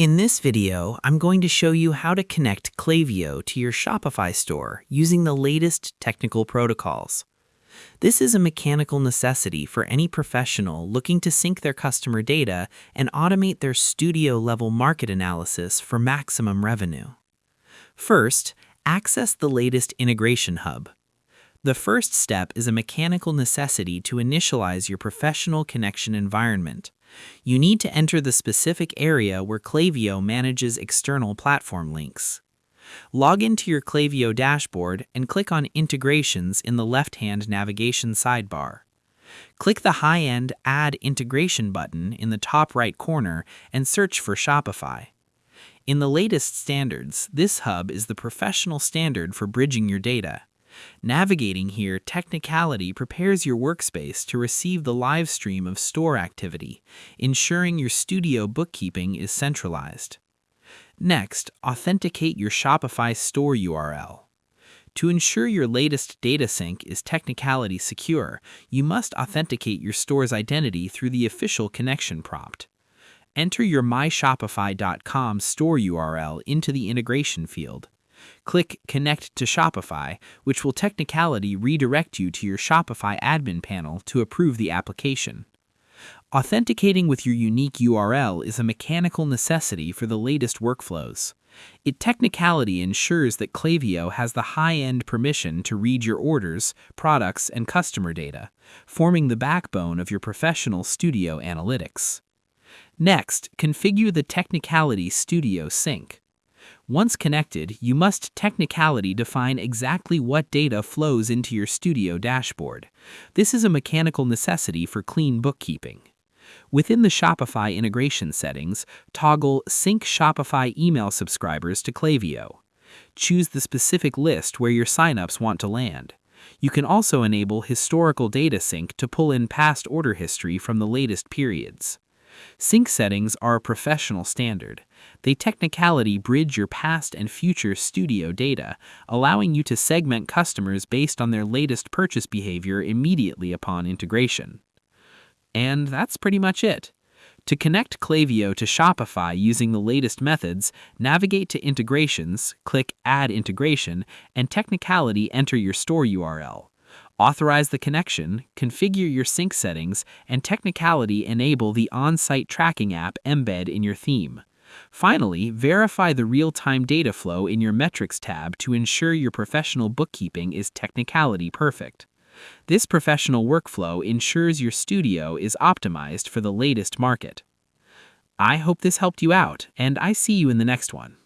In this video, I'm going to show you how to connect Klaviyo to your Shopify store using the latest technical protocols. This is a mechanical necessity for any professional looking to sync their customer data and automate their studio-level market analysis for maximum revenue. First, access the latest integration hub. The first step is a mechanical necessity to initialize your professional connection environment. You need to enter the specific area where Klaviyo manages external platform links. Log into your Klaviyo dashboard and click on Integrations in the left-hand navigation sidebar. Click the high-end Add Integration button in the top right corner and search for Shopify. In the latest standards, this hub is the professional standard for bridging your data. Navigating here, Technicality prepares your workspace to receive the live stream of store activity, ensuring your studio bookkeeping is centralized. Next, authenticate your Shopify store URL. To ensure your latest data sync is Technicality secure, you must authenticate your store's identity through the official connection prompt. Enter your myshopify.com store URL into the integration field. Click Connect to Shopify, which will Technicality redirect you to your Shopify admin panel to approve the application. Authenticating with your unique URL is a mechanical necessity for the latest workflows. It Technicality ensures that Klaviyo has the high-end permission to read your orders, products, and customer data, forming the backbone of your professional studio analytics. Next, configure the Technicality Studio Sync. Once connected, you must Technicality define exactly what data flows into your studio dashboard. This is a mechanical necessity for clean bookkeeping. Within the Shopify integration settings, toggle Sync Shopify email subscribers to Klaviyo. Choose the specific list where your signups want to land. You can also enable Historical Data Sync to pull in past order history from the latest periods. Sync settings are a professional standard. They Technicality bridge your past and future studio data, allowing you to segment customers based on their latest purchase behavior immediately upon integration. And that's pretty much it. To connect Klaviyo to Shopify using the latest methods, navigate to Integrations, click Add Integration, and Technicality enter your store URL. Authorize the connection, configure your sync settings, and Technicality enable the on-site tracking app embed in your theme. Finally, verify the real-time data flow in your Metrics tab to ensure your professional bookkeeping is Technicality perfect. This professional workflow ensures your studio is optimized for the latest market. I hope this helped you out, and I see you in the next one.